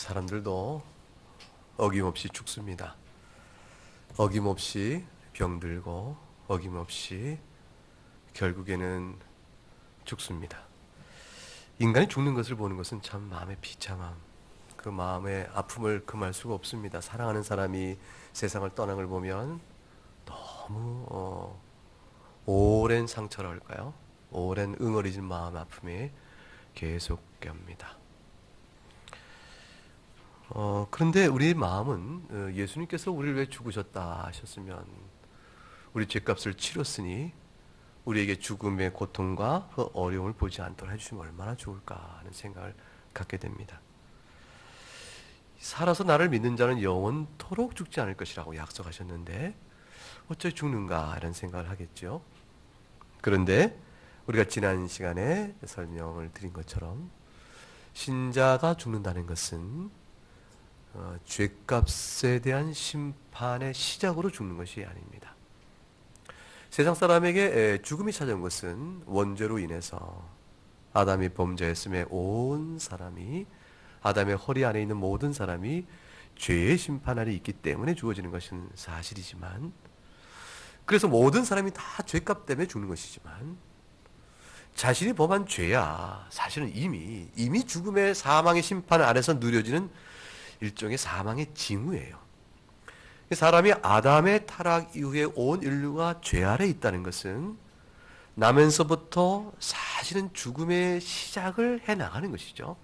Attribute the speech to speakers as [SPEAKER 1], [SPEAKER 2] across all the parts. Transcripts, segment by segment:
[SPEAKER 1] 사람들도 어김없이 죽습니다. 어김없이 병들고 어김없이 결국에는 죽습니다. 인간이 죽는 것을 보는 것은 참 마음의 비참함, 그 마음의 아픔을 금할 수가 없습니다. 사랑하는 사람이 세상을 떠난 걸 보면 너무 오랜 상처라 할까요? 오랜 응어리진 마음 아픔이 계속됩니다. 그런데 우리 마음은 예수님께서 우리를 왜 죽으셨다 하셨으면 우리 죄값을 치렀으니 우리에게 죽음의 고통과 그 어려움을 보지 않도록 해주시면 얼마나 좋을까 하는 생각을 갖게 됩니다. 살아서 나를 믿는 자는 영원토록 죽지 않을 것이라고 약속하셨는데 어째 죽는가 이런 생각을 하겠죠. 그런데 우리가 지난 시간에 설명을 드린 것처럼 신자가 죽는다는 것은 죄값에 대한 심판의 시작으로 죽는 것이 아닙니다. 세상 사람에게 죽음이 찾아온 것은 원죄로 인해서 아담이 범죄했음에 온 사람이, 아담의 허리 안에 있는 모든 사람이 죄의 심판 아래 있기 때문에 주어지는 것은 사실이지만, 그래서 모든 사람이 다 죄값 때문에 죽는 것이지만 자신이 범한 죄야 사실은 이미 죽음의 사망의 심판 아래서 누려지는 일종의 사망의 징후예요. 사람이 아담의 타락 이후에 온 인류가 죄 아래 있다는 것은 나면서부터 사실은 죽음의 시작을 해나가는 것이죠.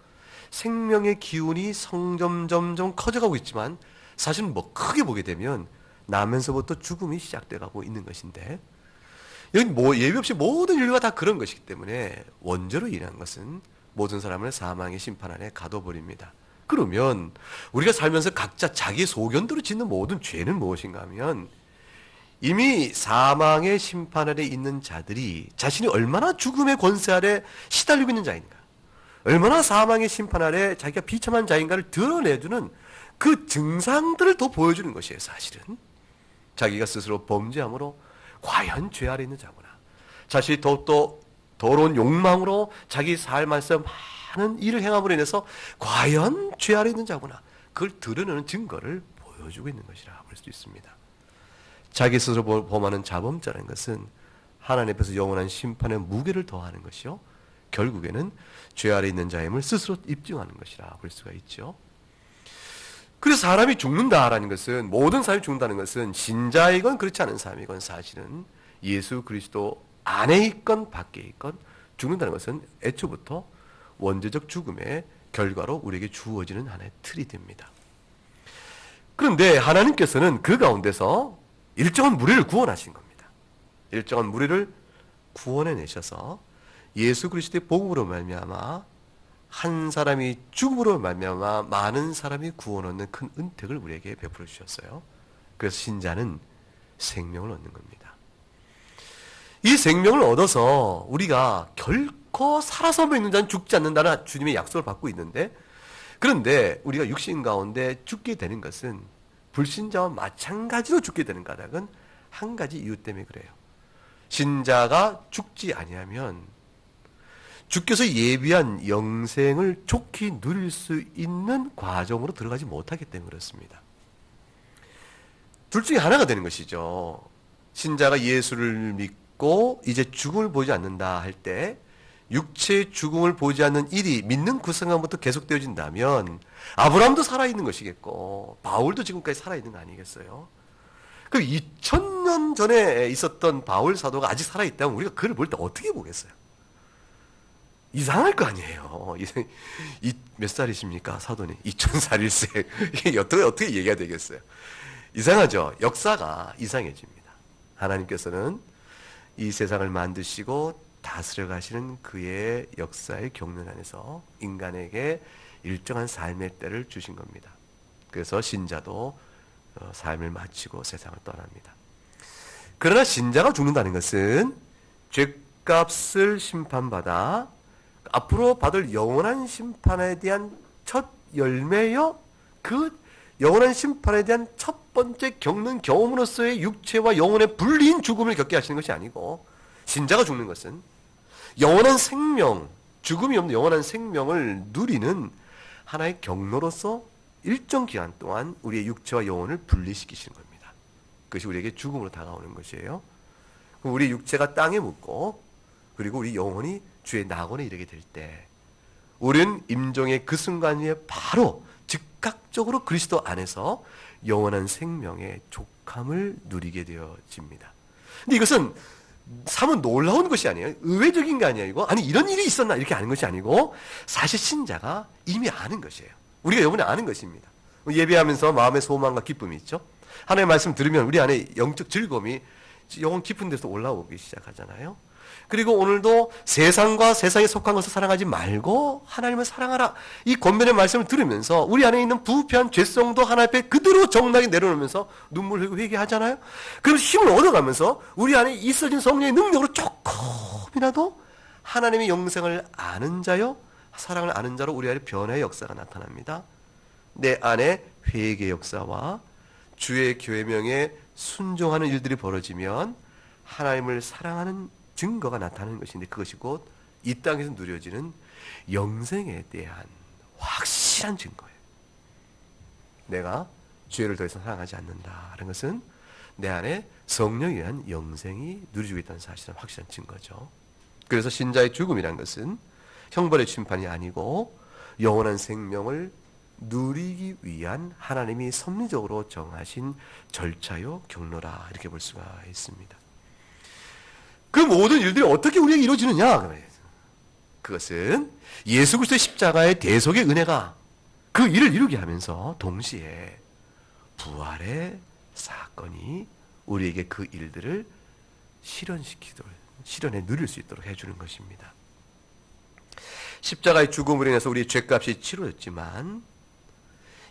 [SPEAKER 1] 생명의 기운이 점점 커져가고 있지만 사실은 크게 보게 되면 나면서부터 죽음이 시작돼가고 있는 것인데, 여기 예외 없이 모든 인류가 다 그런 것이기 때문에 원죄로 인한 것은 모든 사람을 사망의 심판 안에 가둬버립니다. 그러면 우리가 살면서 각자 자기 소견대로 짓는 모든 죄는 무엇인가 하면 이미 사망의 심판 아래 있는 자들이 자신이 얼마나 죽음의 권세 아래 시달리고 있는 자인가, 얼마나 사망의 심판 아래 자기가 비참한 자인가를 드러내주는 그 증상들을 더 보여주는 것이에요. 사실은 자기가 스스로 범죄함으로 과연 죄 아래 있는 자구나, 자신이 더욱더 더러운 욕망으로 자기 삶에서 많은 일을 행함으로 인해서 과연 죄 아래 있는 자구나, 그걸 드러내는 증거를 보여주고 있는 것이라 볼 수 있습니다. 자기 스스로 범하는 자범죄라는 것은 하나님 앞에서 영원한 심판의 무게를 더하는 것이요, 결국에는 죄 아래 있는 자임을 스스로 입증하는 것이라 볼 수가 있죠. 그래서 사람이 죽는다라는 것은, 모든 사람이 죽는다는 것은 신자이건 그렇지 않은 사람이건 사실은 예수 그리스도 안에 있건 밖에 있건 죽는다는 것은 애초부터 원죄적 죽음의 결과로 우리에게 주어지는 하나의 틀이 됩니다. 그런데 하나님께서는 그 가운데서 일정한 무리를 구원하신 겁니다. 일정한 무리를 구원해내셔서 예수 그리스도의 복음으로 말미암아 한 사람이 죽음으로 말미암아 많은 사람이 구원 얻는 큰 은택을 우리에게 베풀어 주셨어요. 그래서 신자는 생명을 얻는 겁니다. 이 생명을 얻어서 우리가 결코 살아서 먹는 자는 죽지 않는다는 주님의 약속을 받고 있는데, 그런데 우리가 육신 가운데 죽게 되는 것은 불신자와 마찬가지로 죽게 되는 까닭은 한 가지 이유 때문에 그래요. 신자가 죽지 아니하면 주께서 예비한 영생을 좋게 누릴 수 있는 과정으로 들어가지 못하기 때문에 그렇습니다. 둘 중에 하나가 되는 것이죠. 신자가 예수를 믿고 이제 죽음을 보지 않는다 할 때, 육체의 죽음을 보지 않는 일이 믿는 그 순간부터 계속되어진다면 아브라함도 살아있는 것이겠고 바울도 지금까지 살아있는 거 아니겠어요? 그 2000년 전에 있었던 바울 사도가 아직 살아있다면 우리가 그를 볼 때 어떻게 보겠어요? 이상할 거 아니에요. 몇 살이십니까, 사도님? 2000살일세. 이게 어떻게 얘기가 되겠어요? 이상하죠? 역사가 이상해집니다. 하나님께서는 이 세상을 만드시고 다스려 가시는 그의 역사의 경륜 안에서 인간에게 일정한 삶의 때를 주신 겁니다. 그래서 신자도 삶을 마치고 세상을 떠납니다. 그러나 신자가 죽는다는 것은 죄값을 심판받아 앞으로 받을 영원한 심판에 대한 첫 열매요, 그 영원한 심판에 대한 첫 번째 겪는 경험으로서의 육체와 영혼의 분리인 죽음을 겪게 하시는 것이 아니고, 신자가 죽는 것은 영원한 생명, 죽음이 없는 영원한 생명을 누리는 하나의 경로로서 일정 기간 동안 우리의 육체와 영혼을 분리시키시는 겁니다. 그것이 우리에게 죽음으로 다가오는 것이에요. 우리 육체가 땅에 묻고 그리고 우리 영혼이 주의 낙원에 이르게 될 때 우리는 임종의 그 순간 위에 바로 즉각적으로 그리스도 안에서 영원한 생명의 족함을 누리게 되어집니다. 근데 이것은 사뭇 놀라운 것이 아니에요. 의외적인 게 아니에요. 아니 이런 일이 있었나 이렇게 아는 것이 아니고 사실 신자가 이미 아는 것이에요. 우리가 여러분이 아는 것입니다. 예배하면서 마음의 소망과 기쁨이 있죠. 하나님의 말씀 들으면 우리 안에 영적 즐거움이 영혼 깊은 데서 올라오기 시작하잖아요. 그리고 오늘도 세상과 세상에 속한 것을 사랑하지 말고 하나님을 사랑하라. 이 권면의 말씀을 들으면서 우리 안에 있는 부패한 죄성도 하나님 앞에 그대로 정당히 내려놓으면서 눈물 흘리고 회개하잖아요. 그럼 힘을 얻어가면서 우리 안에 있어진 성령의 능력으로 조금이라도 하나님의 영생을 아는 자요, 사랑을 아는 자로 우리 안에 변화의 역사가 나타납니다. 내 안에 회개 역사와 주의 계명에 순종하는 일들이 벌어지면 하나님을 사랑하는 증거가 나타나는 것인데 그것이 곧 이 땅에서 누려지는 영생에 대한 확실한 증거예요. 내가 죄를 더 이상 사랑하지 않는다는 것은 내 안에 성령에 의한 영생이 누려지고 있다는 사실은 확실한 증거죠. 그래서 신자의 죽음이란 것은 형벌의 심판이 아니고 영원한 생명을 누리기 위한 하나님이 섭리적으로 정하신 절차요 경로라 이렇게 볼 수가 있습니다. 그 모든 일들이 어떻게 우리에게 이루어지느냐? 그것은 예수 그리스도의 십자가의 대속의 은혜가 그 일을 이루게 하면서 동시에 부활의 사건이 우리에게 그 일들을 실현에 누릴 수 있도록 해주는 것입니다. 십자가의 죽음으로 인해서 우리의 죄값이 치러졌지만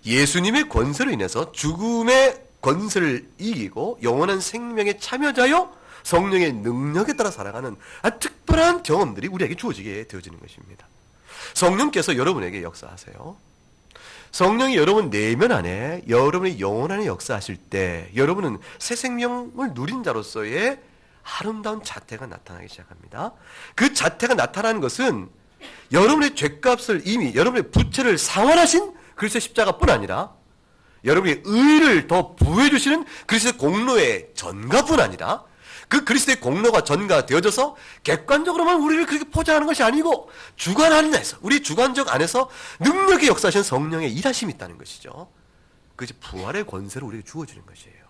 [SPEAKER 1] 예수님의 권세로 인해서 죽음의 권세를 이기고 영원한 생명의 참여자요 성령의 능력에 따라 살아가는 특별한 경험들이 우리에게 주어지게 되어지는 것입니다. 성령께서 여러분에게 역사하세요. 성령이 여러분 내면 안에 여러분의 영혼 안에 역사하실 때 여러분은 새 생명을 누린 자로서의 아름다운 자태가 나타나기 시작합니다. 그 자태가 나타나는 것은 여러분의 죄값을 이미 여러분의 부채를 상환하신 그리스도의 십자가뿐 아니라 여러분의 의를 더 부여해 주시는 그리스도의 공로의 전가뿐 아니라 그 그리스도의 공로가 전가 되어져서 객관적으로만 우리를 그렇게 포장하는 것이 아니고 주관 안에서 우리 주관적 안에서 능력의 역사하신 성령의 일하심이 있다는 것이죠. 그것이 부활의 권세로 우리에게 주어지는 것이에요.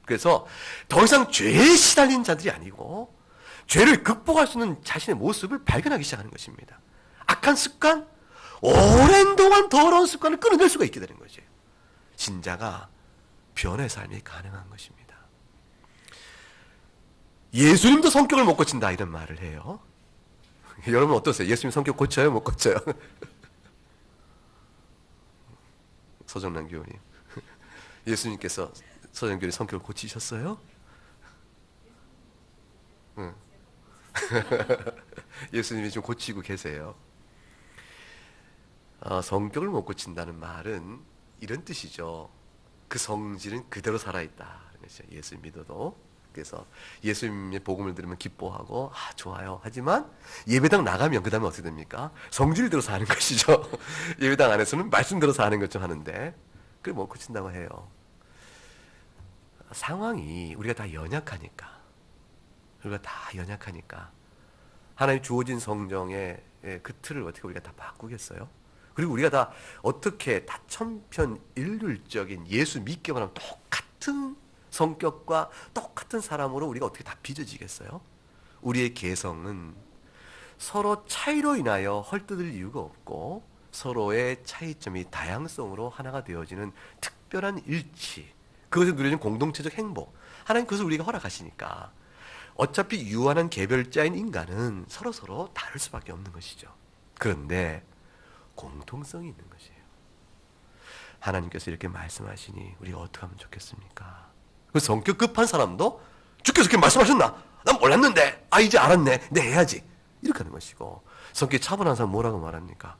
[SPEAKER 1] 그래서 더 이상 죄에 시달린 자들이 아니고 죄를 극복할 수 있는 자신의 모습을 발견하기 시작하는 것입니다. 악한 습관, 오랜 동안 더러운 습관을 끊어낼 수가 있게 되는 거죠. 신자가 변화의 삶이 가능한 것입니다. 예수님도 성격을 못 고친다 이런 말을 해요. 여러분 어떠세요? 예수님 성격 고쳐요? 못 고쳐요? 서정란 교우님, 예수님께서 서정란 교우님 성격을 고치셨어요? 응. 예수님이 좀 고치고 계세요. 성격을 못 고친다는 말은 이런 뜻이죠. 그 성질은 그대로 살아있다. 예수 믿어도. 그래서 예수님의 복음을 들으면 기뻐하고 좋아요. 하지만 예배당 나가면 그 다음에 어떻게 됩니까? 성질대로 사는 것이죠. 예배당 안에서는 말씀대로 사는 것 좀 하는데 그걸 못 고친다고 해요. 상황이 우리가 다 연약하니까 하나님 주어진 성정의 그 틀을 어떻게 우리가 다 바꾸겠어요? 그리고 우리가 다 어떻게 다 천편일률적인 예수 믿기만 하면 똑같은 성격과 똑같은 사람으로 우리가 어떻게 다 빚어지겠어요? 우리의 개성은 서로 차이로 인하여 헐뜯을 이유가 없고 서로의 차이점이 다양성으로 하나가 되어지는 특별한 일치, 그것을 누리는 공동체적 행복, 하나님 그것을 우리가 허락하시니까 어차피 유한한 개별자인 인간은 서로 다를 수밖에 없는 것이죠. 그런데 공통성이 있는 것이에요. 하나님께서 이렇게 말씀하시니 우리가 어떻게 하면 좋겠습니까? 그 성격 급한 사람도 주께서 그렇게 말씀하셨나? 난 몰랐는데 이제 알았네. 내 해야지. 이렇게 하는 것이고 성격이 차분한 사람 뭐라고 말합니까?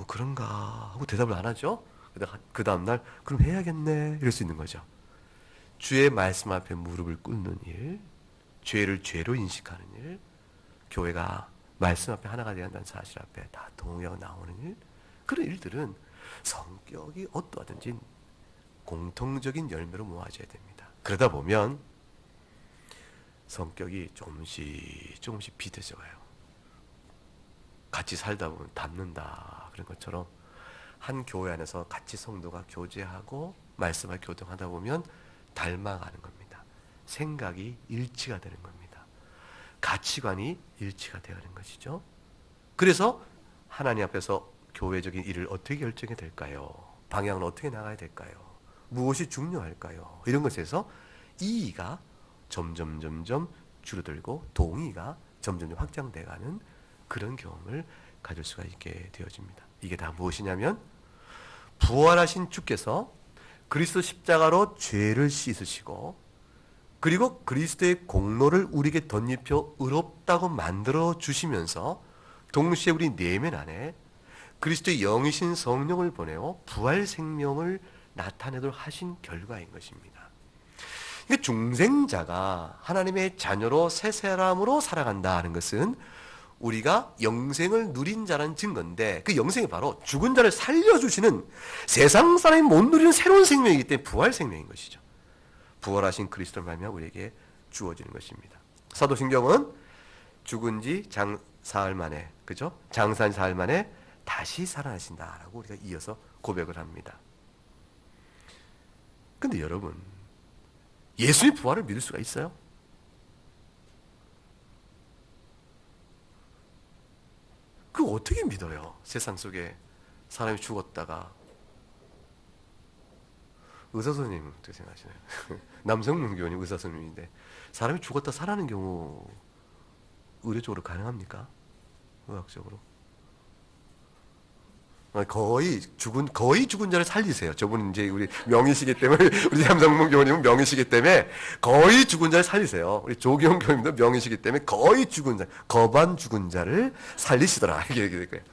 [SPEAKER 1] 그런가 하고 대답을 안 하죠. 그 다음날 그럼 해야겠네 이럴 수 있는 거죠. 주의 말씀 앞에 무릎을 꿇는 일, 죄를 죄로 인식하는 일, 교회가 말씀 앞에 하나가 되어야 한다는 사실 앞에 다 동의하고 나오는 일, 그런 일들은 성격이 어떠하든지 공통적인 열매로 모아져야 됩니다. 그러다 보면 성격이 조금씩 비슷해져 가요. 같이 살다 보면 닮는다 그런 것처럼 한 교회 안에서 같이 성도가 교제하고 말씀을 교통하다 보면 닮아가는 겁니다. 생각이 일치가 되는 겁니다. 가치관이 일치가 되는 것이죠. 그래서 하나님 앞에서 교회적인 일을 어떻게 결정해야 될까요? 방향을 어떻게 나가야 될까요? 무엇이 중요할까요? 이런 것에서 이의가 점점 줄어들고 동의가 점점 확장돼가는 그런 경험을 가질 수가 있게 되어집니다. 이게 다 무엇이냐면 부활하신 주께서 그리스도 십자가로 죄를 씻으시고 그리고 그리스도의 공로를 우리에게 덧입혀 의롭다고 만들어 주시면서 동시에 우리 내면 안에 그리스도의 영이신 성령을 보내어 부활 생명을 나타내도록 하신 결과인 것입니다. 그러니까 중생자가 하나님의 자녀로 새 사람으로 살아간다는 것은 우리가 영생을 누린 자라는 증거인데 그 영생이 바로 죽은 자를 살려주시는 세상 사람이 못 누리는 새로운 생명이기 때문에 부활 생명인 것이죠. 부활하신 그리스도를 말미암아 우리에게 주어지는 것입니다. 사도신경은 죽은 지 사흘 만에, 그죠? 장사한 사흘 만에 다시 살아나신다라고 우리가 이어서 고백을 합니다. 근데 여러분, 예수의 부활을 믿을 수가 있어요? 그거 어떻게 믿어요? 세상 속에 사람이 죽었다가 의사 선생님 어떻게 생각하시나요? 남성문 교원님 의사 선생님인데 사람이 죽었다 살아나는 경우 의료적으로 가능합니까? 의학적으로? 거의 죽은 자를 살리세요. 저분은 이제 우리 명의시기 때문에, 우리 삼성문 교원님은 명의시기 때문에 거의 죽은 자를 살리세요. 우리 조기용 교원님도 명의시기 때문에 거의 죽은 자, 거반 죽은 자를 살리시더라. 이렇게 될 거예요.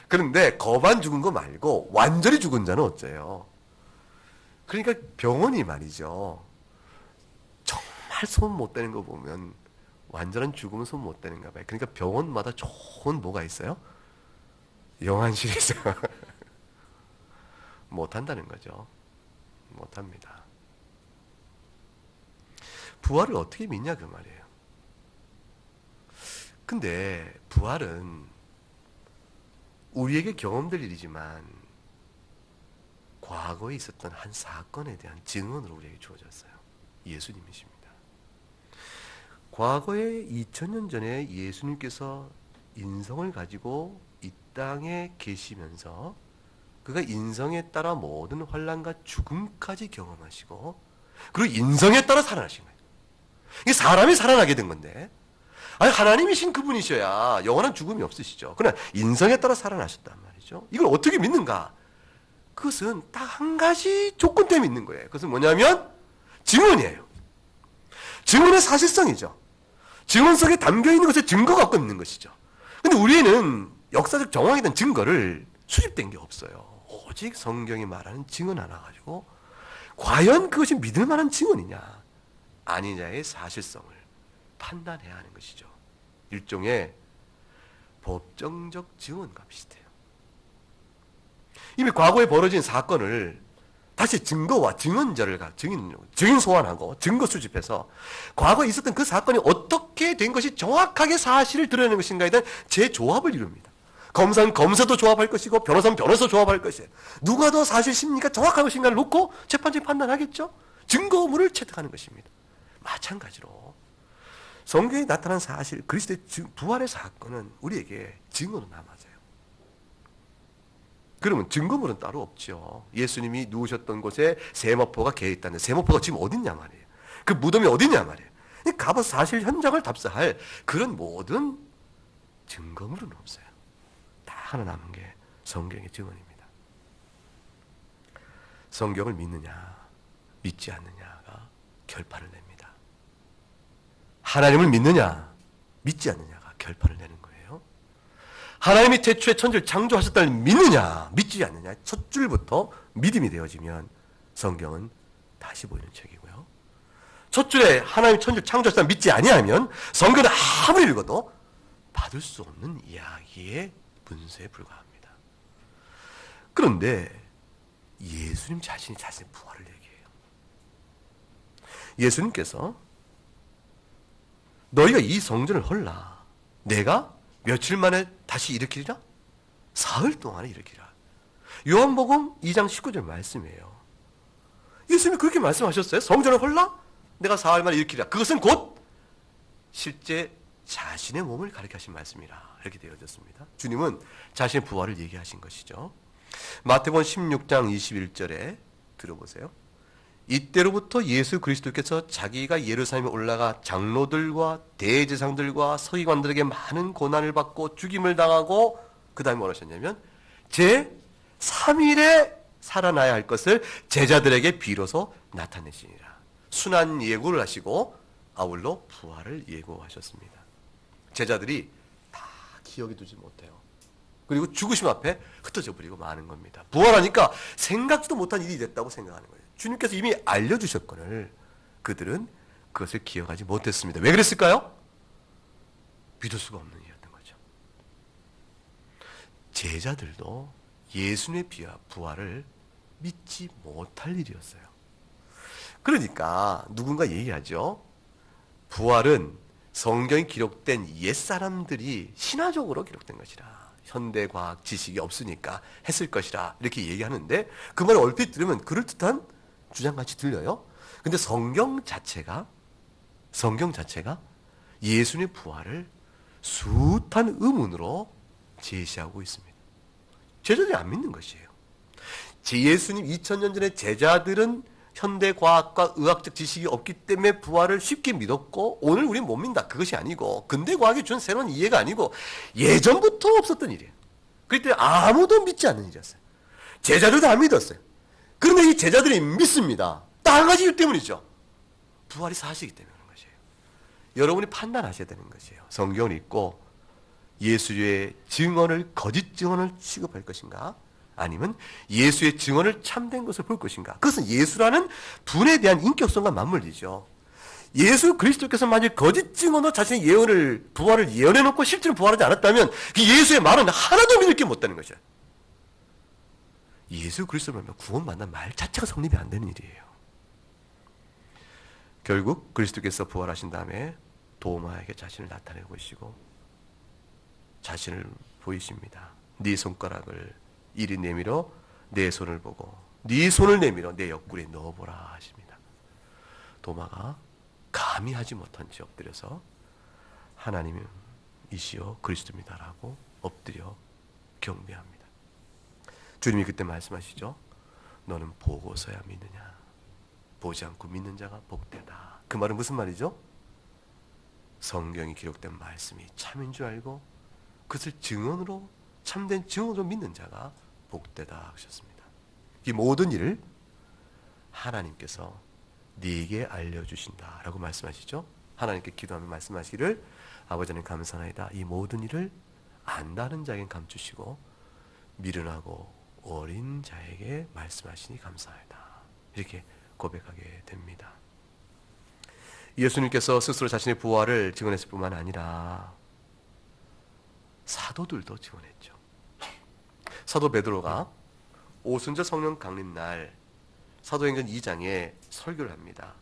[SPEAKER 1] 그런데 거반 죽은 거 말고 완전히 죽은 자는 어째요? 그러니까 병원이 말이죠. 정말 손 못 대는 거 보면 완전한 죽음은 손 못 대는가 봐요. 그러니까 병원마다 좋은 뭐가 있어요? 영안실이 있어요. 못한다는 거죠. 못합니다. 부활을 어떻게 믿냐 그 말이에요. 근데 부활은 우리에게 경험될 일이지만 과거에 있었던 한 사건에 대한 증언으로 우리에게 주어졌어요. 예수님이십니다. 과거에 2000년 전에 예수님께서 인성을 가지고 이 땅에 계시면서 그가 인성에 따라 모든 환난과 죽음까지 경험하시고 그리고 인성에 따라 살아나신 거예요. 이게 사람이 살아나게 된 건데 아니 하나님이신 그분이셔야 영원한 죽음이 없으시죠. 그러나 인성에 따라 살아나셨단 말이죠. 이걸 어떻게 믿는가? 그것은 딱 한 가지 조건 때문에 믿는 거예요. 그것은 뭐냐면 증언이에요. 증언의 사실성이죠. 증언 속에 담겨있는 것에 증거가 없고 있는 것이죠. 근데 우리는 역사적 정황에 대한 증거를 수집된 게 없어요. 오직 성경이 말하는 증언 하나 가지고 과연 그것이 믿을 만한 증언이냐 아니냐의 사실성을 판단해야 하는 것이죠. 일종의 법정적 증언과 비슷해요. 이미 과거에 벌어진 사건을 다시 증거와 증언자를 증인 소환하고 증거 수집해서 과거에 있었던 그 사건이 어떻게 된 것이 정확하게 사실을 드러내는 것인가에 대한 재조합을 이룹니다. 검사는 검사도 조합할 것이고 변호사는 변호사 조합할 것이에요. 누가 더 사실입니까? 정확한 것인가를 놓고 재판장이 판단하겠죠. 증거물을 채택하는 것입니다. 마찬가지로 성경에 나타난 사실, 그리스도의 부활의 사건은 우리에게 증거로 남아져요. 그러면 증거물은 따로 없죠. 예수님이 누우셨던 곳에 세마포가 개어 있다는데 세마포가 지금 어딨냐 말이에요. 그 무덤이 어딨냐 말이에요. 가봐서 사실 현장을 답사할 그런 모든 증거물은 없어요. 다 하나 남은 게 성경의 증언입니다. 성경을 믿느냐 믿지 않느냐가 결판을 냅니다. 하나님을 믿느냐 믿지 않느냐가 결판을 내는 거예요. 하나님이 태초에 천지를 창조하셨다를 믿느냐 믿지 않느냐 첫 줄부터 믿음이 되어지면 성경은 다시 보이는 책이고요. 첫 줄에 하나님이 천지를 창조하셨다를 믿지 아니하면 성경을 아무리 읽어도 받을 수 없는 이야기의 문서에 불과합니다. 그런데 예수님 자신이 자신의 부활을 얘기해요. 예수님께서 너희가 이 성전을 헐라. 내가 며칠 만에 다시 일으키리라? 사흘 동안에 일으키리라. 요한복음 2장 19절 말씀이에요. 예수님이 그렇게 말씀하셨어요. 성전을 헐라? 내가 사흘 만에 일으키리라. 그것은 곧 실제 자신의 몸을 가리키신 말씀이라 이렇게 되어졌습니다. 주님은 자신의 부활을 얘기하신 것이죠. 마태복음 16장 21절에 들어보세요. 이때로부터 예수 그리스도께서 자기가 예루살렘에 올라가 장로들과 대제사장들과 서기관들에게 많은 고난을 받고 죽임을 당하고 그 다음에 뭐라 하셨냐면 제 3일에 살아나야 할 것을 제자들에게 비로소 나타내시니라. 순환 예고를 하시고 아울러 부활을 예고하셨습니다. 제자들이 다 기억이 두지 못해요. 그리고 죽으심 앞에 흩어져 버리고 마는 겁니다. 부활하니까 생각지도 못한 일이 됐다고 생각하는 거예요. 주님께서 이미 알려주셨거늘 그들은 그것을 기억하지 못했습니다. 왜 그랬을까요? 믿을 수가 없는 일이었던 거죠. 제자들도 예수님의 부활을 믿지 못할 일이었어요. 그러니까 누군가 얘기하죠. 부활은 성경에 기록된 옛사람들이 신화적으로 기록된 것이라. 현대과학 지식이 없으니까 했을 것이라 이렇게 얘기하는데 그 말을 얼핏 들으면 그럴듯한 주장같이 들려요. 근데 성경 자체가 예수님의 부활을 숱한 의문으로 제시하고 있습니다. 제자들이 안 믿는 것이에요. 예수님 2000년 전에 제자들은 현대과학과 의학적 지식이 없기 때문에 부활을 쉽게 믿었고 오늘 우리는 못 믿는다. 그것이 아니고 근대과학이 준 새로운 이해가 아니고 예전부터 없었던 일이에요. 그때 아무도 믿지 않는 일이었어요. 제자들도 안 믿었어요. 그런데 이 제자들이 믿습니다. 딱 한 가지 이유 때문이죠. 부활이 사실이기 때문에 그런 것이에요. 여러분이 판단하셔야 되는 것이에요. 성경을 읽고 예수의 증언을 거짓 증언을 취급할 것인가? 아니면 예수의 증언을 참된 것을 볼 것인가? 그것은 예수라는 분에 대한 인격성과 맞물리죠. 예수 그리스도께서 만약 거짓 증언으로 자신의 부활을 예언해놓고 실제로 부활하지 않았다면 그 예수의 말은 하나도 믿을 게 못다는 것이야. 예수 그리스도를 말하면 구원받는 말 자체가 성립이 안 되는 일이에요. 결국 그리스도께서 부활하신 다음에 도마에게 자신을 나타내고 계시고 자신을 보이십니다. 네 손가락을 이리 내밀어 내 손을 보고 네 손을 내밀어 내 옆구리에 넣어보라 하십니다. 도마가 감히 하지 못한 채 엎드려서 하나님이시여 그리스도입니다라고 엎드려 경배합니다. 주님이 그때 말씀하시죠. 너는 보고서야 믿느냐. 보지 않고 믿는 자가 복되다. 그 말은 무슨 말이죠? 성경이 기록된 말씀이 참인 줄 알고 그것을 참된 증언으로 믿는 자가 복되다 하셨습니다. 이 모든 일을 하나님께서 네게 알려주신다라고 말씀하시죠. 하나님께 기도하며 말씀하시기를 아버지 하나님 감사하나이다. 이 모든 일을 안다는 자에겐 감추시고 미련하고 어린 자에게 말씀하시니 감사하다. 이렇게 고백하게 됩니다. 예수님께서 스스로 자신의 부활을 증언했을 뿐만 아니라 사도들도 증언했죠. 사도 베드로가 오순절 성령 강림 날 사도행전 2장에 설교를 합니다.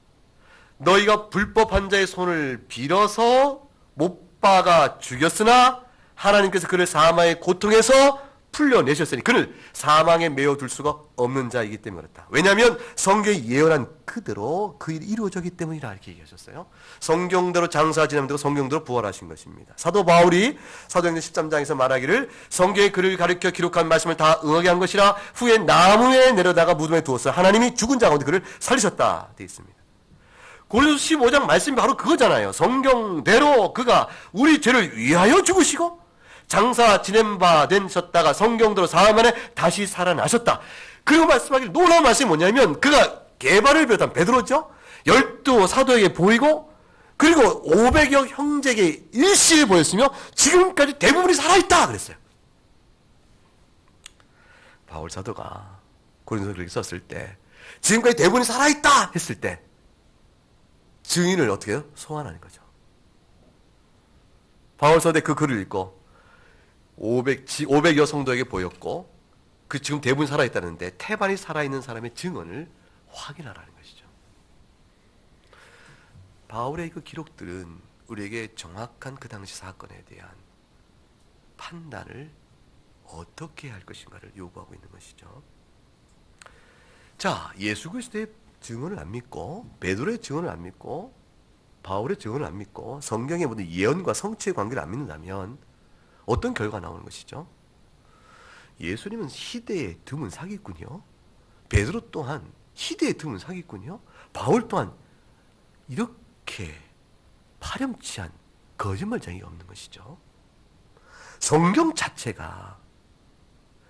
[SPEAKER 1] 너희가 불법한 자의 손을 빌어서 못 박아 죽였으나 하나님께서 그를 사망의 고통에서 풀려내셨으니 그를 사망에 메어둘 수가 없는 자이기 때문에 그렇다. 왜냐하면 성경이 예언한 그대로 그 일이 이루어졌기 때문이라 이렇게 얘기하셨어요. 성경대로 장사 지남대로 성경대로 부활하신 것입니다. 사도 바울이 사도행전 13장에서 말하기를 성경에 그를 가르쳐 기록한 말씀을 다 응하게 한 것이라 후에 나무에 내려다가 무덤에 두었어 하나님이 죽은 자 가운데 그를 살리셨다 되어 있습니다. 고린도서 15장 말씀이 바로 그거잖아요. 성경대로 그가 우리 죄를 위하여 죽으시고 장사 지낸 바 되셨다가 성경대로 사흘 만에 다시 살아나셨다. 그리고 말씀하기를 놀라운 말씀이 뭐냐면 그가 개발을 비롯한 베드로죠. 12 사도에게 보이고 그리고 500여 형제에게 일시에 보였으며 지금까지 대부분이 살아있다 그랬어요. 바울 사도가 고린도서 그렇게 썼을 때 지금까지 대부분이 살아있다 했을 때 증인을 어떻게 해요? 소환하는 거죠. 바울 사도의 그 글을 읽고 500여 성도에게 보였고 그 지금 대부분 살아있다는데 태반이 살아있는 사람의 증언을 확인하라는 것이죠. 바울의 그 기록들은 우리에게 정확한 그 당시 사건에 대한 판단을 어떻게 할 것인가를 요구하고 있는 것이죠. 자, 예수 그리스도의 증언을 안 믿고, 베드로의 증언을 안 믿고, 바울의 증언을 안 믿고, 성경의 모든 예언과 성취의 관계를 안 믿는다면 어떤 결과가 나오는 것이죠? 예수님은 희대의 드문 사기꾼이요, 베드로 또한 희대의 드문 사기꾼이요, 바울 또한 이렇게 파렴치한 거짓말쟁이 없는 것이죠. 성경 자체가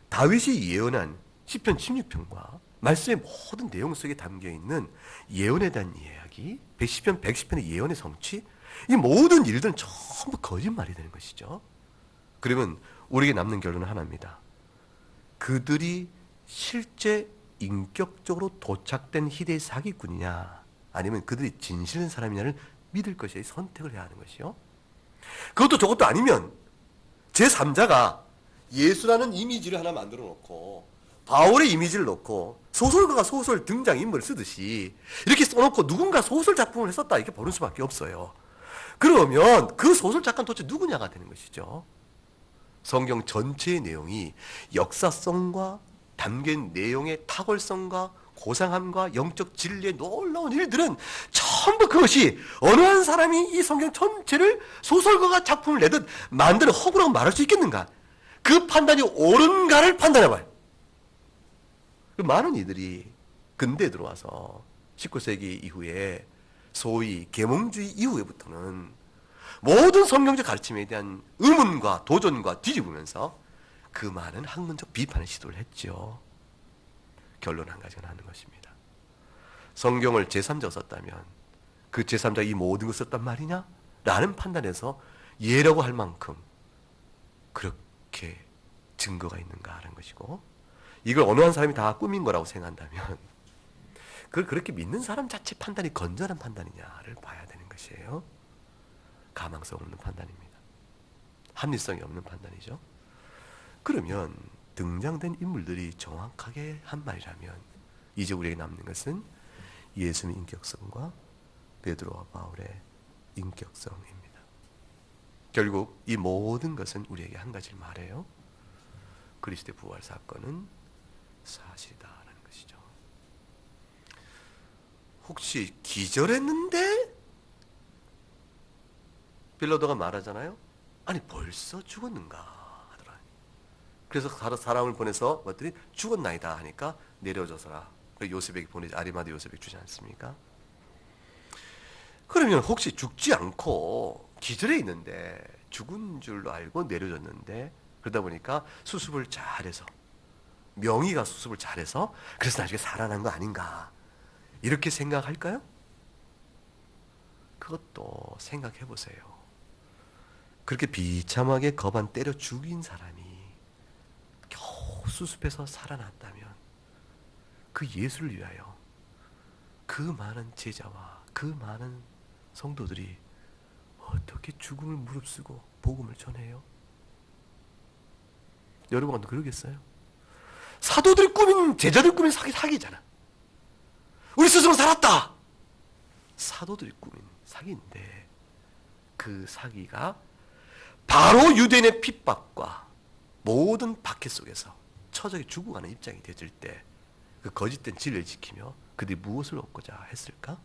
[SPEAKER 1] 다윗이 예언한 시편 16편과 말씀의 모든 내용 속에 담겨있는 예언에 대한 이야기, 110편, 110편의 예언의 성취, 이 모든 일들은 전부 거짓말이 되는 것이죠. 그러면 우리에게 남는 결론은 하나입니다. 그들이 실제 인격적으로 도착된 희대의 사기꾼이냐, 아니면 그들이 진실한 사람이냐를 믿을 것이 선택을 해야 하는 것이요. 그것도 저것도 아니면 제3자가 예수라는 이미지를 하나 만들어 놓고 바울의 이미지를 놓고 소설가가 소설 등장인물을 쓰듯이 이렇게 써놓고 누군가 소설 작품을 했었다 이렇게 보는 수밖에 없어요. 그러면 그 소설 작가는 도대체 누구냐가 되는 것이죠. 성경 전체의 내용이 역사성과 담긴 내용의 탁월성과 고상함과 영적 진리의 놀라운 일들은 전부 그것이 어느 한 사람이 이 성경 전체를 소설가가 작품을 내듯 만드는 허구라고 말할 수 있겠는가? 그 판단이 옳은가를 판단해봐요. 많은 이들이 근대에 들어와서 19세기 이후에 소위 계몽주의 이후에부터는 모든 성경적 가르침에 대한 의문과 도전과 뒤집으면서 그 많은 학문적 비판의 시도를 했죠. 결론 한 가지가 나는 것입니다. 성경을 제3자가 썼다면 그 제3자가 이 모든 것을 썼단 말이냐? 라는 판단에서 예라고 할 만큼 그렇게 증거가 있는가 하는 것이고, 이걸 어느 한 사람이 다 꾸민 거라고 생각한다면 그걸 그렇게 믿는 사람 자체 판단이 건전한 판단이냐를 봐야 되는 것이에요. 가망성 없는 판단입니다. 합리성이 없는 판단이죠. 그러면 등장된 인물들이 정확하게 한 말이라면 이제 우리에게 남는 것은 예수님의 인격성과 베드로와 바울의 인격성입니다. 결국 이 모든 것은 우리에게 한 가지를 말해요. 그리스도의 부활 사건은 사실이다라는 것이죠. 혹시 기절했는데? 빌라도가 말하잖아요. 아니 벌써 죽었는가? 그래서 사람을 보내서 뭐더니 죽었나이다 하니까 내려줘서라. 요셉에게 보내지, 아리마대 요셉에게 주지 않습니까? 그러면 혹시 죽지 않고 기절해 있는데 죽은 줄로 알고 내려줬는데, 그러다 보니까 수습을 잘해서, 명의가 수습을 잘해서 그래서 나중에 살아난 거 아닌가, 이렇게 생각할까요? 그것도 생각해 보세요. 그렇게 비참하게 거반 때려 죽인 사람이 겨우 수습해서 살아났다면 그 예수를 위하여 그 많은 제자와 그 많은 성도들이 어떻게 죽음을 무릅쓰고 복음을 전해요? 여러분도 그러겠어요? 사도들이 꾸민, 제자들이 꾸민 사기잖아. 우리 스스로 살았다. 사도들이 꾸민 사기인데 그 사기가 바로 유대인의 핍박과 모든 박해 속에서 처절히 죽어가는 입장이 되어질 때 그 거짓된 진리를 지키며 그들이 무엇을 얻고자 했을까?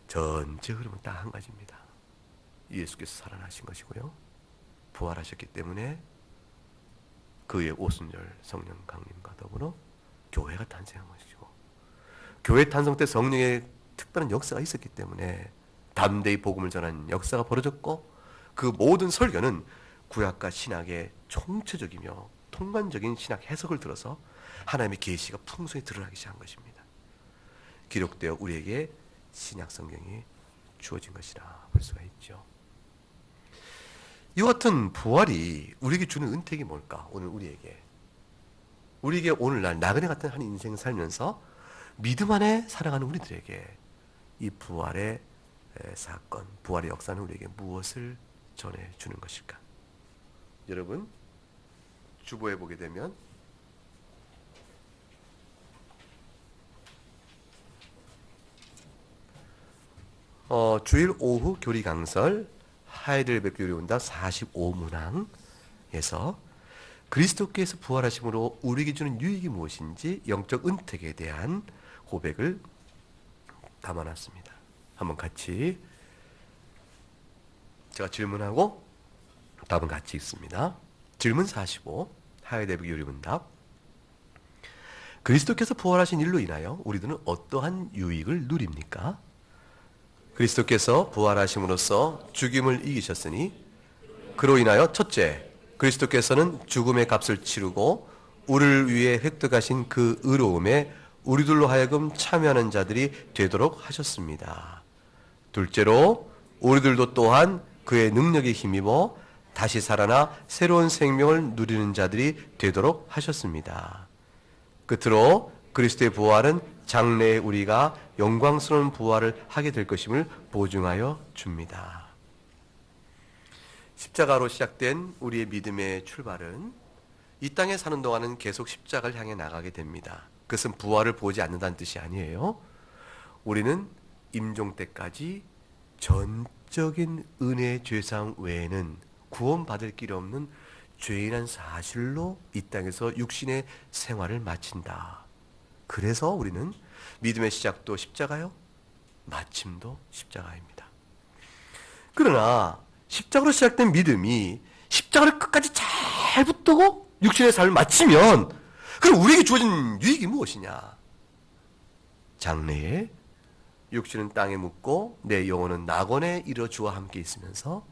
[SPEAKER 1] 전체 흐름은 딱 한 가지입니다. 예수께서 살아나신 것이고요, 부활하셨기 때문에 그의 오순절 성령 강림과 더불어 교회가 탄생한 것이고, 교회 탄생 때 성령의 특별한 역사가 있었기 때문에 담대히 복음을 전하는 역사가 벌어졌고, 그 모든 설교는 구약과 신약의 총체적이며 통관적인 신학 해석을 들어서 하나님의 계시가 풍성히 드러나기 시작한 것입니다. 기록되어 우리에게 신약 성경이 주어진 것이라 볼 수가 있죠. 이와 같은 부활이 우리에게 주는 은택이 뭘까? 오늘 우리에게 오늘날 나그네 같은 한 인생을 살면서 믿음 안에 살아가는 우리들에게 이 부활의 사건, 부활의 역사는 우리에게 무엇을 전해주는 것일까? 여러분, 주보에 보게 되면 주일 오후 교리 강설 하이델베르크 교리문답 45문항에서 그리스도께서 부활하심으로 우리에게 주는 유익이 무엇인지 영적 은택에 대한 고백을 담아놨습니다. 한번 같이 제가 질문하고 답은 같이 읽습니다. 질문 45 하이델베르크 교리문답. 그리스도께서 부활하신 일로 인하여 우리들은 어떠한 유익을 누립니까? 그리스도께서 부활하심으로써 죽임을 이기셨으니 그로 인하여 첫째, 그리스도께서는 죽음의 값을 치르고 우리를 위해 획득하신 그 의로움에 우리들로 하여금 참여하는 자들이 되도록 하셨습니다. 둘째로 우리들도 또한 그의 능력에 힘입어 다시 살아나 새로운 생명을 누리는 자들이 되도록 하셨습니다. 끝으로 그리스도의 부활은 장래에 우리가 영광스러운 부활을 하게 될 것임을 보증하여 줍니다. 십자가로 시작된 우리의 믿음의 출발은 이 땅에 사는 동안은 계속 십자가를 향해 나가게 됩니다. 그것은 부활을 보지 않는다는 뜻이 아니에요. 우리는 임종 때까지 전적인 은혜의 죄사함 외에는 구원받을 길이 없는 죄인한 사실로 이 땅에서 육신의 생활을 마친다. 그래서 우리는 믿음의 시작도 십자가요, 마침도 십자가입니다. 그러나 십자가로 시작된 믿음이 십자가를 끝까지 잘 붙들고 육신의 삶을 마치면 그럼 우리에게 주어진 유익이 무엇이냐? 장래에 육신은 땅에 묻고 내 영혼은 낙원에 이르러 주와 함께 있으면서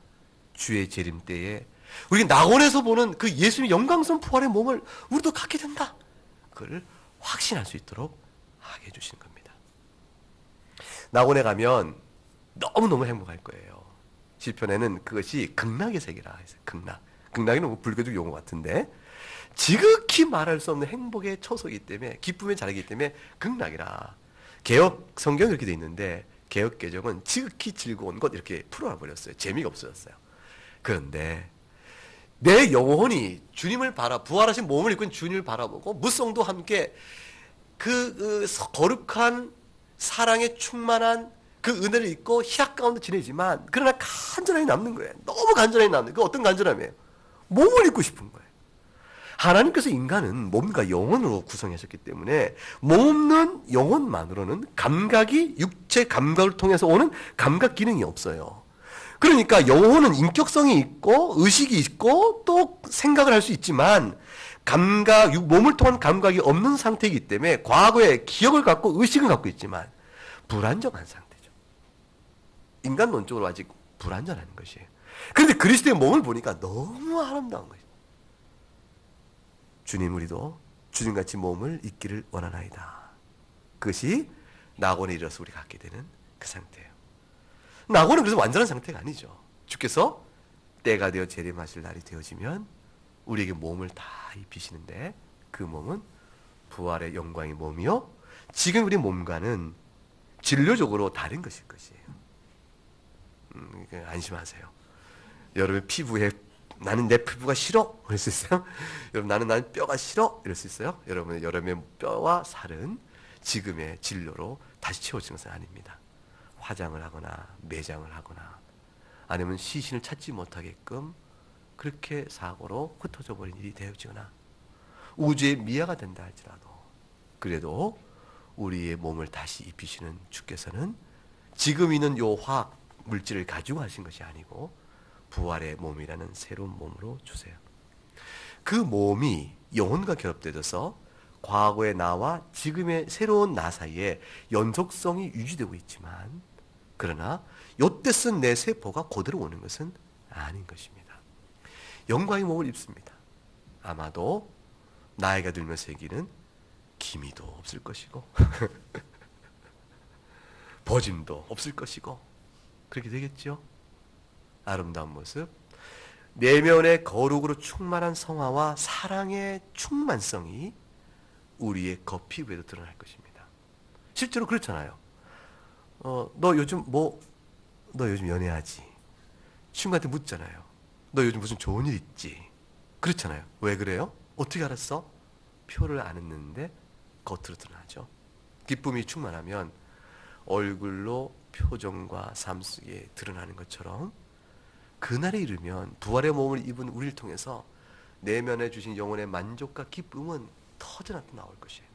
[SPEAKER 1] 주의 재림 때에 우리 낙원에서 보는 그 예수님의 영광스러운 부활의 몸을 우리도 갖게 된다. 그걸 확신할 수 있도록 하게 해주시는 겁니다. 낙원에 가면 너무너무 행복할 거예요. 시편에는 그것이 극락의 세계라 해서 극락이 너무 불교적 용어 같은데 지극히 말할 수 없는 행복의 초소이기 때문에 기쁨의 자리이기 때문에 극락이라. 개혁 성경이 그렇게 돼 있는데 개혁 개정은 지극히 즐거운 것 이렇게 풀어놔 버렸어요. 재미가 없어졌어요. 그런데 내 영혼이 주님을 부활하신 몸을 입고 있는 주님을 바라보고 무성도 함께 그 거룩한 사랑에 충만한 그 은혜를 입고 희락 가운데 지내지만 그러나 간절함이 남는 거예요. 너무 간절함이 남는 거예요. 그 어떤 간절함이에요? 몸을 입고 싶은 거예요. 하나님께서 인간은 몸과 영혼으로 구성하셨기 때문에 몸 없는 영혼만으로는 감각이 육체 감각을 통해서 오는 감각 기능이 없어요. 그러니까 영혼은 인격성이 있고 의식이 있고 또 생각을 할 수 있지만 몸을 통한 감각이 없는 상태이기 때문에 과거의 기억을 갖고 의식을 갖고 있지만 불안정한 상태죠. 인간론적으로 아직 불안전한 것이에요. 그런데 그리스도의 몸을 보니까 너무 아름다운 것이죠. 주님 우리도 주님같이 몸을 입기를 원하나이다. 그것이 낙원에 이르러서 우리가 갖게 되는 그 상태예요. 낙원은 그래서 완전한 상태가 아니죠. 주께서 때가 되어 재림하실 날이 되어지면 우리에게 몸을 다 입히시는데 그 몸은 부활의 영광의 몸이요 지금 우리 몸과는 진료적으로 다른 것일 것이에요. 안심하세요. 여러분 피부에 나는 내 피부가 싫어 그럴 수 있어요? 여러분 나는 뼈가 싫어 이럴 수 있어요? 여러분의 뼈와 살은 지금의 진료로 다시 채워지는 것은 아닙니다. 화장을 하거나 매장을 하거나 아니면 시신을 찾지 못하게끔 그렇게 사고로 흩어져 버린 일이 되어지거나 우주의 미아가 된다 할지라도 그래도 우리의 몸을 다시 입히시는 주께서는 지금 있는 요 화학 물질을 가지고 하신 것이 아니고 부활의 몸이라는 새로운 몸으로 주세요. 그 몸이 영혼과 결합되어서 과거의 나와 지금의 새로운 나 사이에 연속성이 유지되고 있지만 그러나 요때 쓴 내 세포가 그대로 오는 것은 아닌 것입니다. 영광의 몸을 입습니다. 아마도 나이가 들면서 생기는 기미도 없을 것이고 버짐도 없을 것이고 그렇게 되겠죠. 아름다운 모습, 내면의 거룩으로 충만한 성화와 사랑의 충만성이 우리의 겉피부에도 드러날 것입니다. 실제로 그렇잖아요. 너 요즘 연애하지? 친구한테 묻잖아요. 너 요즘 무슨 좋은 일 있지? 그렇잖아요. 왜 그래요? 어떻게 알았어? 표를 안 했는데 겉으로 드러나죠. 기쁨이 충만하면 얼굴로 표정과 삶 속에 드러나는 것처럼 그날에 이르면 부활의 몸을 입은 우리를 통해서 내면에 주신 영혼의 만족과 기쁨은 터져 나올 것이에요.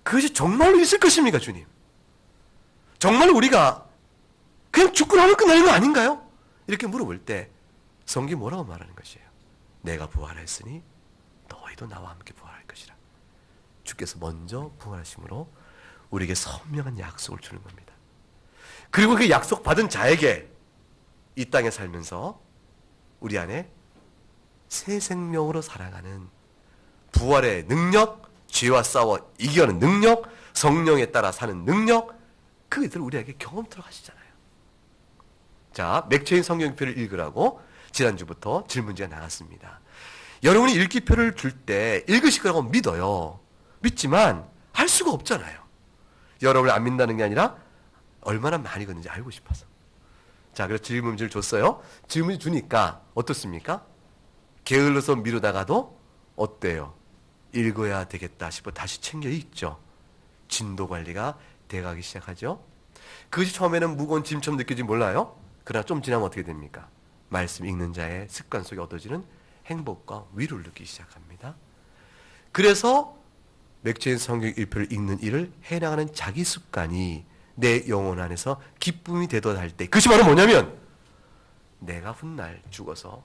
[SPEAKER 1] 그것이 정말로 있을 것입니까, 주님? 정말 우리가 그냥 죽고 나면 끝나는 거 아닌가요? 이렇게 물어볼 때 성경이 뭐라고 말하는 것이에요? 내가 부활했으니 너희도 나와 함께 부활할 것이라. 주께서 먼저 부활하심으로 우리에게 선명한 약속을 주는 겁니다. 그리고 그 약속 받은 자에게 이 땅에 살면서 우리 안에 새 생명으로 살아가는 부활의 능력, 죄와 싸워 이겨는 능력, 성령에 따라 사는 능력, 그것들을 우리에게 경험토록 하시잖아요. 자, 맥체인 성경표를 읽으라고 지난주부터 질문지가 나갔습니다. 여러분이 읽기표를 줄 때 읽으실 거라고 믿어요. 믿지만 알 수가 없잖아요. 여러분을 안 믿는다는 게 아니라 얼마나 많이 걷는지 알고 싶어서. 자, 그래서 질문지를 줬어요. 질문지 주니까 어떻습니까? 게을러서 미루다가도 어때요? 읽어야 되겠다 싶어 다시 챙겨 읽죠. 진도 관리가 돼가기 시작하죠. 그것이 처음에는 무거운 짐처럼 느껴지지 몰라요. 그러나 좀 지나면 어떻게 됩니까? 말씀 읽는 자의 습관 속에 얻어지는 행복과 위로를 느끼기 시작합니다. 그래서 맥체인 성경 1표를 읽는 일을 해나가는 자기 습관이 내 영혼 안에서 기쁨이 되도록 할 때, 그것이 바로 뭐냐면 내가 훗날 죽어서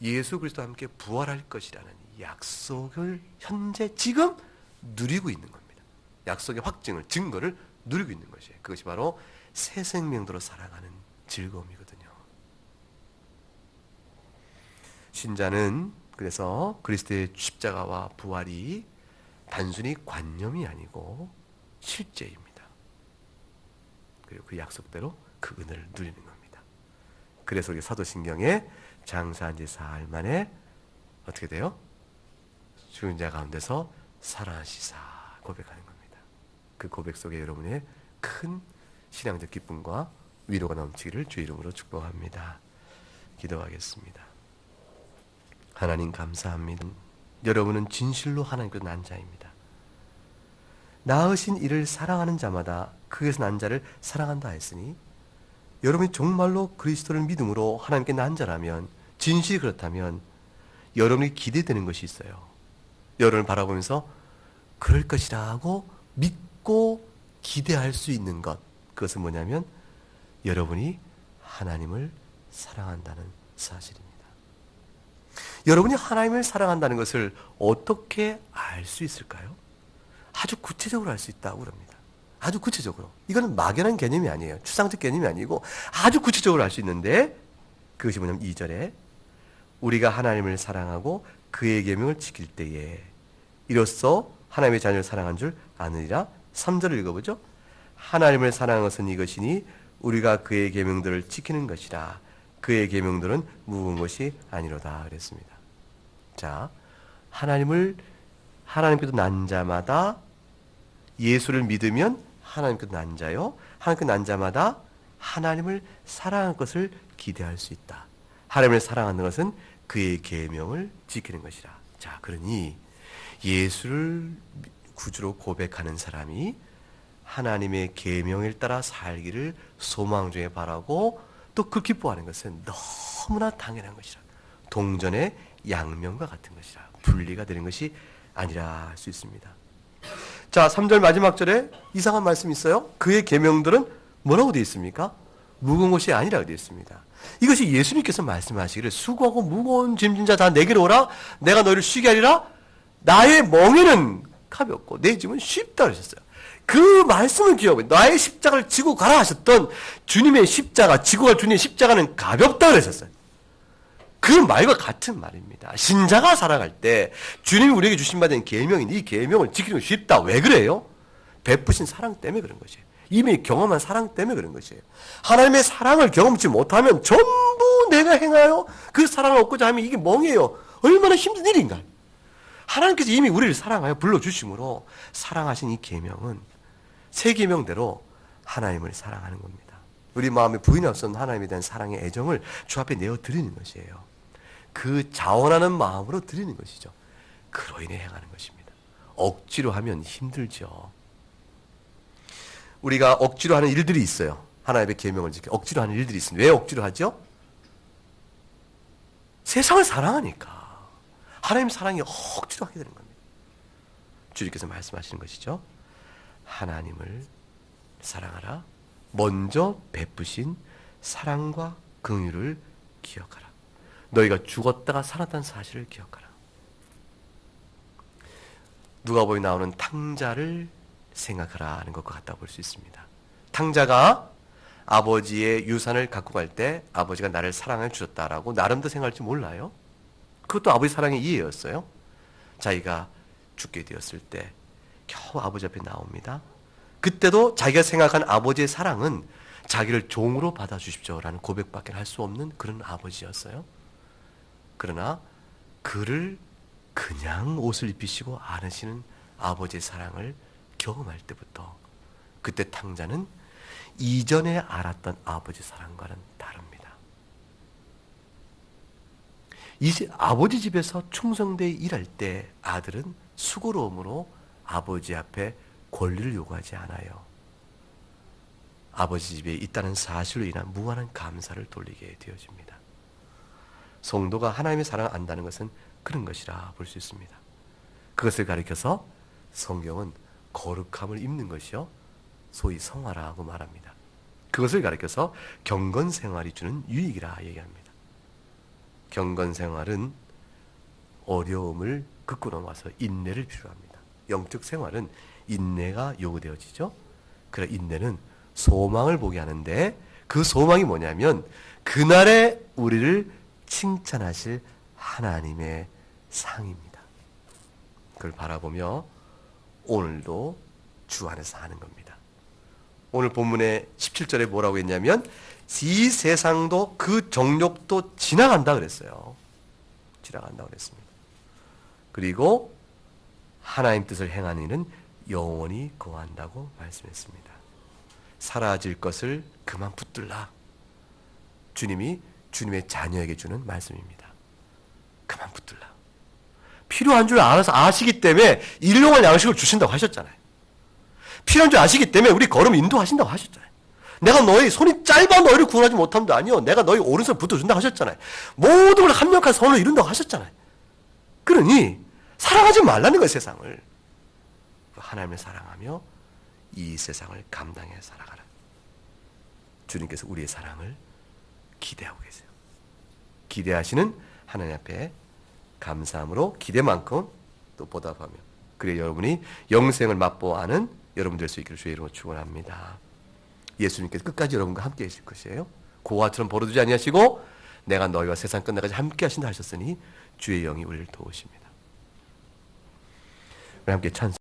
[SPEAKER 1] 예수 그리스도와 함께 부활할 것이라는 약속을 현재 지금 누리고 있는 겁니다. 약속의 확증을, 증거를 누리고 있는 것이에요. 그것이 바로 새 생명으로 살아가는 즐거움이거든요. 신자는 그래서 그리스도의 십자가와 부활이 단순히 관념이 아니고 실제입니다. 그리고 그 약속대로 그 은혜를 누리는 겁니다. 그래서 우리 사도신경에 장사한 지 사흘 만에 어떻게 돼요? 죽은 자 가운데서 살아나시사 고백하는 겁니다. 그 고백 속에 여러분의 큰 신앙적 기쁨과 위로가 넘치기를 주 이름으로 축복합니다. 기도하겠습니다. 하나님 감사합니다. 여러분은 진실로 하나님께서 난 자입니다. 낳으신 이를 사랑하는 자마다 그에서 난 자를 사랑한다 했으니 여러분이 정말로 그리스도를 믿음으로 하나님께 난 자라면, 진실이 그렇다면 여러분이 기대되는 것이 있어요. 여러분을 바라보면서 그럴 것이라고 믿고 기대할 수 있는 것, 그것은 뭐냐면 여러분이 하나님을 사랑한다는 사실입니다. 여러분이 하나님을 사랑한다는 것을 어떻게 알 수 있을까요? 아주 구체적으로 알 수 있다고 그럽니다. 아주 구체적으로. 이거는 막연한 개념이 아니에요. 추상적 개념이 아니고 아주 구체적으로 알 수 있는데, 그것이 뭐냐면 2절에 우리가 하나님을 사랑하고 그의 계명을 지킬 때에 이로써 하나님의 자녀를 사랑한 줄 아느니라. 3절을 읽어보죠. 하나님을 사랑한 것은 이것이니 우리가 그의 계명들을 지키는 것이라. 그의 계명들은 무거운 것이 아니로다 그랬습니다. 자, 하나님께도 난 자마다 예수를 믿으면 하나님께도 난 자요. 하나님께 난 자마다 하나님을 사랑할 것을 기대할 수 있다. 하나님을 사랑하는 것은 그의 계명을 지키는 것이라. 자, 그러니 예수를 구주로 고백하는 사람이 하나님의 계명을 따라 살기를 소망 중에 바라고 또 그 기뻐하는 것은 너무나 당연한 것이라. 동전의 양면과 같은 것이라. 분리가 되는 것이 아니라 할 수 있습니다. 자, 3절 마지막 절에 이상한 말씀이 있어요. 그의 계명들은 뭐라고 되어 있습니까? 무거운 것이 아니라고 되어 있습니다. 이것이 예수님께서 말씀하시기를 수고하고 무거운 짐진 자 다 내게로 오라. 내가 너희를 쉬게 하리라. 나의 멍에는 가볍고 내 짐은 쉽다 그러셨어요. 그 말씀을 기억하고 나의 십자가를 지고 가라 하셨던 주님의 십자가, 지고 갈 주님의 십자가는 가볍다 그러셨어요. 그 말과 같은 말입니다. 신자가 살아갈 때 주님이 우리에게 주신 바 된 계명인 이 계명을 지키는 게 쉽다. 왜 그래요? 베푸신 사랑 때문에 그런 것이에요. 이미 경험한 사랑 때문에 그런 것이에요. 하나님의 사랑을 경험치 못하면 전부 내가 행하여 그 사랑을 얻고자 하면 이게 멍해요. 얼마나 힘든 일인가. 하나님께서 이미 우리를 사랑하여 불러주심으로 사랑하신 이 계명은 새 계명대로 하나님을 사랑하는 겁니다. 우리 마음에 부인이 없었던 하나님에 대한 사랑의 애정을 주 앞에 내어드리는 것이에요. 그 자원하는 마음으로 드리는 것이죠. 그로 인해 행하는 것입니다. 억지로 하면 힘들죠. 우리가 억지로 하는 일들이 있어요. 하나님의 계명을 지켜 억지로 하는 일들이 있습니다. 왜 억지로 하죠? 세상을 사랑하니까. 하나님 사랑이 억지로 하게 되는 겁니다. 주님께서 말씀하시는 것이죠. 하나님을 사랑하라. 먼저 베푸신 사랑과 긍휼을 기억하라. 너희가 죽었다가 살았다는 사실을 기억하라. 누가복음에 나오는 탕자를 생각하라 하는 것과 같다고 볼 수 있습니다. 탕자가 아버지의 유산을 갖고 갈 때 아버지가 나를 사랑해 주셨다라고 나름대로 생각할지 몰라요. 그것도 아버지 사랑의 이해였어요. 자기가 죽게 되었을 때 겨우 아버지 앞에 나옵니다. 그때도 자기가 생각한 아버지의 사랑은 자기를 종으로 받아주십시오라는 고백밖에 할 수 없는 그런 아버지였어요. 그러나 그를 그냥 옷을 입히시고 안으시는 아버지의 사랑을 경험할 때부터 그때 탕자는 이전에 알았던 아버지 사랑과는 다릅니다. 이제 아버지 집에서 충성되이 일할 때 아들은 수고로움으로 아버지 앞에 권리를 요구하지 않아요. 아버지 집에 있다는 사실로 인한 무한한 감사를 돌리게 되어집니다. 성도가 하나님의 사랑을 안다는 것은 그런 것이라 볼 수 있습니다. 그것을 가리켜서 성경은 거룩함을 입는 것이요 소위 성화라고 말합니다. 그것을 가리켜서 경건생활이 주는 유익이라 얘기합니다. 경건생활은 어려움을 긋고 넘어서 인내를 필요로 합니다. 영적 생활은 인내가 요구되어지죠. 그래 인내는 소망을 보게 하는데 그 소망이 뭐냐면 그날에 우리를 칭찬하실 하나님의 상입니다. 그걸 바라보며 오늘도 주 안에서 하는 겁니다. 오늘 본문의 17절에 뭐라고 했냐면 이 세상도 그 정욕도 지나간다 그랬어요. 지나간다 그랬습니다. 그리고 하나님 뜻을 행하는 이는 영원히 거한다고 말씀했습니다. 사라질 것을 그만 붙들라. 주님이 주님의 자녀에게 주는 말씀입니다. 그만 붙들라. 필요한 줄 알아서 아시기 때문에 일용할 양식을 주신다고 하셨잖아요. 필요한 줄 아시기 때문에 우리 걸음 인도하신다고 하셨잖아요. 내가 너희 손이 짧아 너희를 구원하지 못함도 아니요. 내가 너희 오른손 붙어준다고 하셨잖아요. 모든 걸 합력한 선을 이룬다고 하셨잖아요. 그러니 사랑하지 말라는 거예요, 세상을. 하나님을 사랑하며 이 세상을 감당해 살아가라. 주님께서 우리의 사랑을 기대하고 계세요. 기대하시는 하나님 앞에 감사함으로 기대만큼 또 보답하며 그래 여러분이 영생을 맛보아하는 여러분 될 수 있기를 주의 이름으로 축원합니다. 예수님께서 끝까지 여러분과 함께 하실 것이에요. 고아처럼 버려두지 아니하시고 내가 너희와 세상 끝날까지 함께 하신다 하셨으니 주의 영이 우리를 도우십니다. 우리 함께 찬송